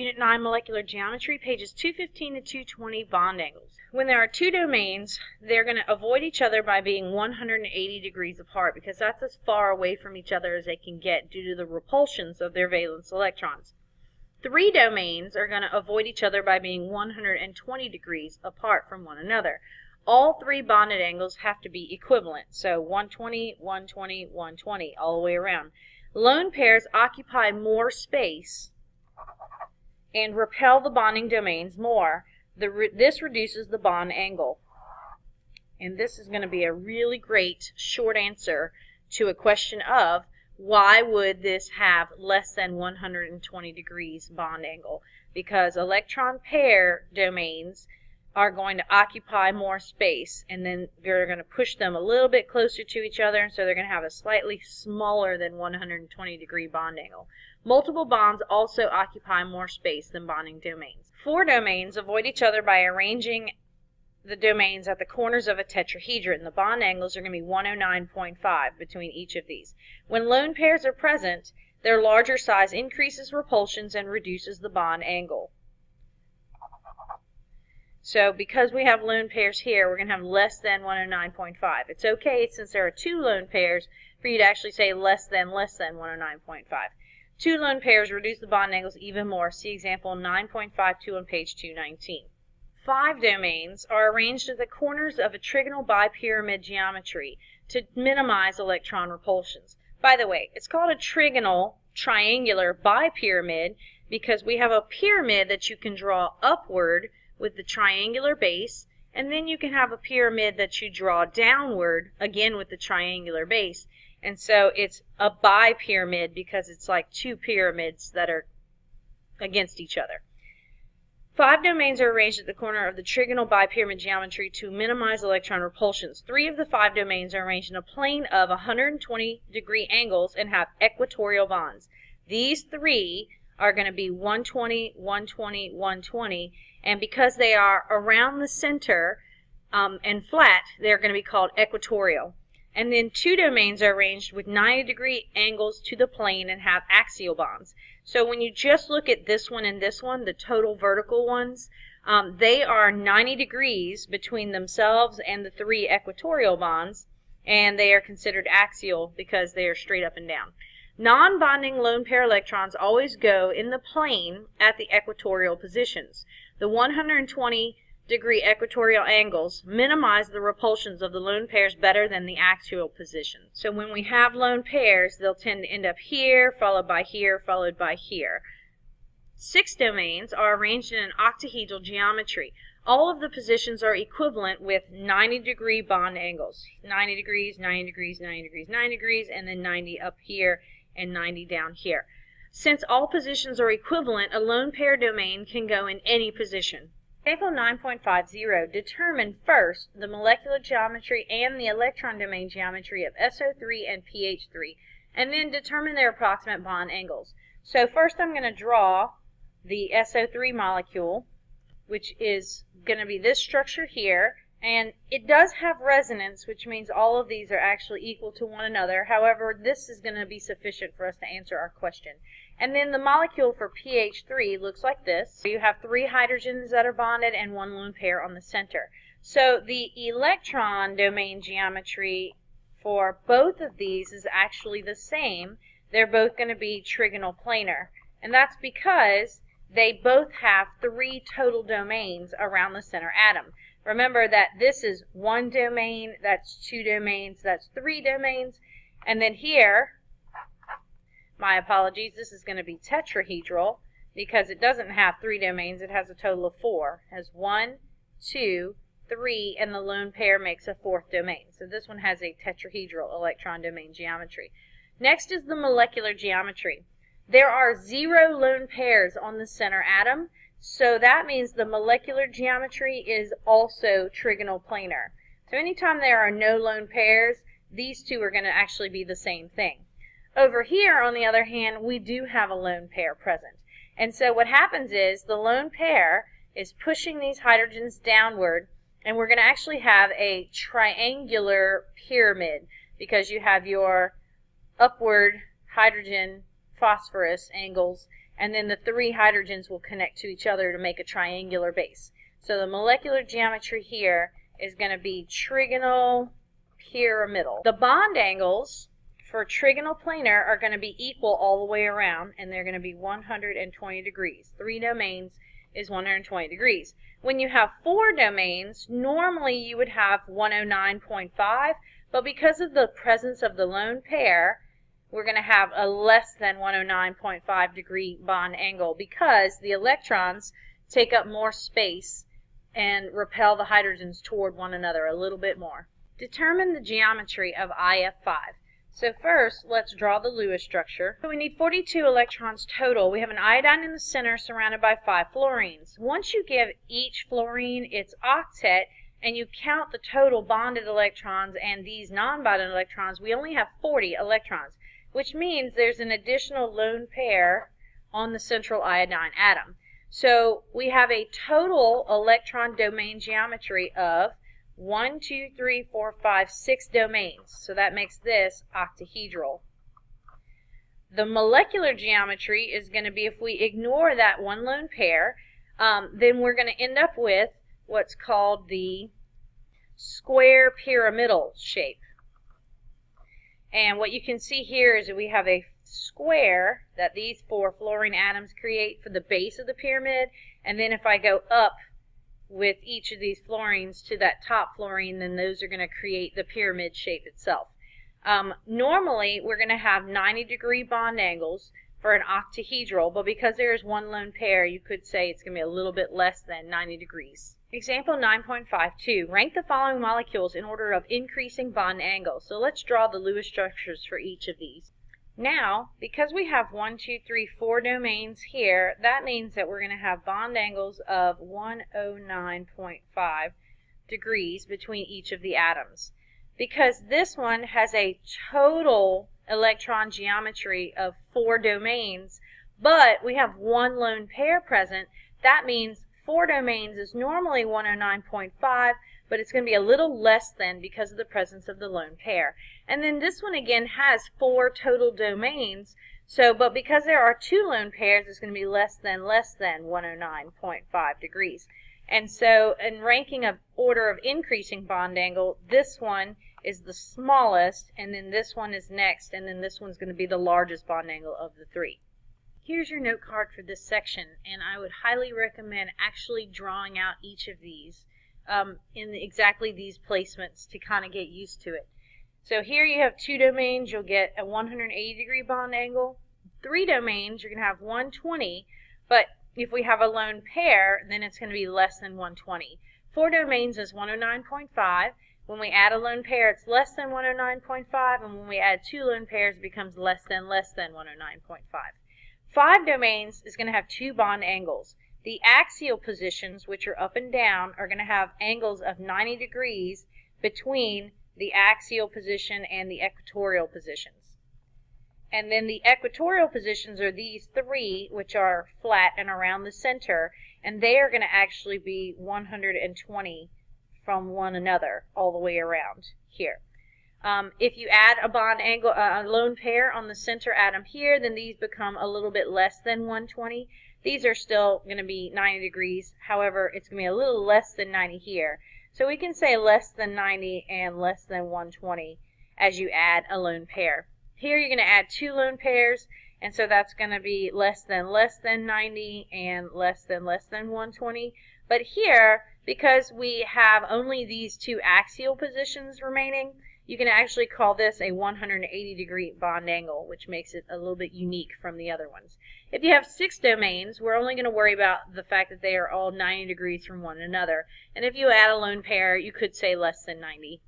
Unit 9 Molecular Geometry, pages 215 to 220, bond angles. When there are two domains, they're going to avoid each other by being 180 degrees apart because that's as far away from each other as they can get due to the repulsions of their valence electrons. Three domains are going to avoid each other by being 120 degrees apart from one another. All three bonded angles have to be equivalent, so 120, 120, 120 all the way around. Lone pairs occupy more space and repel the bonding domains more. This reduces the bond angle. And this is going to be a really great short answer to a question of why would this have less than 120 degrees bond angle? Because electron pair domains are going to occupy more space, and then they're going to push them a little bit closer to each other, and so they're going to have a slightly smaller than 120 degree bond angle. Multiple bonds also occupy more space than bonding domains. Four domains avoid each other by arranging the domains at the corners of a tetrahedron. The bond angles are going to be 109.5 between each of these. When lone pairs are present, their larger size increases repulsions and reduces the bond angle. So because we have lone pairs here, we're going to have less than 109.5. It's okay, since there are two lone pairs, for you to actually say less than 109.5. Two lone pairs reduce the bond angles even more. See example 9.52 on page 219. Five domains are arranged at the corners of a trigonal bipyramid geometry to minimize electron repulsions. By the way, it's called a trigonal triangular bipyramid because we have a pyramid that you can draw upward with the triangular base, and then you can have a pyramid that you draw downward, again with the triangular base. And so it's a bipyramid because it's like two pyramids that are against each other. Five domains are arranged at the corner of the trigonal bipyramid geometry to minimize electron repulsions. Three of the five domains are arranged in a plane of 120 degree angles and have equatorial bonds. These three are going to be 120, 120, 120, and because they are around the center and flat, they're going to be called equatorial. And then two domains are arranged with 90 degree angles to the plane and have axial bonds. So when you just look at this one and this one, the total vertical ones, they are 90 degrees between themselves and the three equatorial bonds, and they are considered axial because they are straight up and down. Non-bonding lone pair electrons always go in the plane at the equatorial positions. The 120 degree equatorial angles minimize the repulsions of the lone pairs better than the axial position. So when we have lone pairs, they'll tend to end up here, followed by here, followed by here. Six domains are arranged in an octahedral geometry. All of the positions are equivalent with 90 degree bond angles. 90 degrees, 90 degrees, 90 degrees, 90 degrees, and then 90 up here and 90 down here. Since all positions are equivalent, a lone pair domain can go in any position. Example 9.50, determine first the molecular geometry and the electron domain geometry of SO3 and pH3, and then determine their approximate bond angles. So first I'm going to draw the SO3 molecule, which is going to be this structure here, and it does have resonance, which means all of these are actually equal to one another. However, this is going to be sufficient for us to answer our question. And then the molecule for pH3 looks like this. So you have three hydrogens that are bonded and one lone pair on the center. So the electron domain geometry for both of these is actually the same. They're both going to be trigonal planar. And that's because they both have three total domains around the center atom. Remember that this is one domain, that's two domains, that's three domains. And then here, my apologies, this is going to be tetrahedral because it doesn't have three domains, it has a total of four. It has 1, 2, 3, and the lone pair makes a fourth domain. So this one has a tetrahedral electron domain geometry. Next is the molecular geometry. There are 0 lone pairs on the center atom, so that means the molecular geometry is also trigonal planar. So anytime there are no lone pairs, these two are going to actually be the same thing. Over here, on the other hand, we do have a lone pair present. And so what happens is the lone pair is pushing these hydrogens downward, and we're going to actually have a triangular pyramid because you have your upward hydrogen phosphorus angles, and then the 3 hydrogens will connect to each other to make a triangular base. So the molecular geometry here is going to be trigonal pyramidal. The bond angles for trigonal planar are going to be equal all the way around, and they're going to be 120 degrees. 3 domains is 120 degrees. When you have 4 domains, normally you would have 109.5, but because of the presence of the lone pair, we're going to have a less than 109.5 degree bond angle because the electrons take up more space and repel the hydrogens toward one another a little bit more. Determine the geometry of IF5. So first, let's draw the Lewis structure. So we need 42 electrons total. We have an iodine in the center surrounded by 5 fluorines. Once you give each fluorine its octet and you count the total bonded electrons and these non-bonded electrons, we only have 40 electrons, which means there's an additional lone pair on the central iodine atom. So we have a total electron domain geometry of 1, 2, 3, 4, 5, 6 domains. So that makes this octahedral. The molecular geometry is going to be, if we ignore that one lone pair, then we're going to end up with what's called the square pyramidal shape. And what you can see here is that we have a square that these 4 fluorine atoms create for the base of the pyramid, and then if I go up with each of these fluorines to that top fluorine, then those are going to create the pyramid shape itself. Normally we're going to have 90 degree bond angles for an octahedral, but because there is one lone pair, you could say it's going to be a little bit less than 90 degrees. Example 9.52. Rank the following molecules in order of increasing bond angle. So let's draw the Lewis structures for each of these. Now, because we have 1, 2, 3, 4 domains here, that means that we're going to have bond angles of 109.5 degrees between each of the atoms. Because this one has a total electron geometry of 4 domains, but we have one lone pair present, that means 4 domains is normally 109.5, but it's going to be a little less than because of the presence of the lone pair. And then this one again has 4 total domains, but because there are 2 lone pairs, it's going to be less than 109.5 degrees. And so in ranking of order of increasing bond angle, this one is the smallest, and then this one is next, and then this one's going to be the largest bond angle of the 3. Here's your note card for this section, and I would highly recommend actually drawing out each of these in exactly these placements to kind of get used to it. So here you have 2 domains, you'll get a 180 degree bond angle. 3 domains, you're going to have 120, but if we have a lone pair, then it's going to be less than 120. 4 domains is 109.5. When we add a lone pair, it's less than 109.5, and when we add 2 lone pairs, it becomes less than 109.5. 5 domains is going to have 2 bond angles. The axial positions, which are up and down, are going to have angles of 90 degrees between the axial position and the equatorial positions. And then the equatorial positions are these 3, which are flat and around the center, and they are going to actually be 120 from one another all the way around here. If you add a bond angle, a lone pair on the center atom here, then these become a little bit less than 120. These are still going to be 90 degrees. However, it's going to be a little less than 90 here. So we can say less than 90 and less than 120 as you add a lone pair. Here you're going to add 2 lone pairs, and so that's going to be less than 90 and less than 120. But here, because we have only these 2 axial positions remaining, you can actually call this a 180 degree bond angle, which makes it a little bit unique from the other ones. If you have 6 domains, we're only going to worry about the fact that they are all 90 degrees from one another. And if you add a lone pair, you could say less than 90.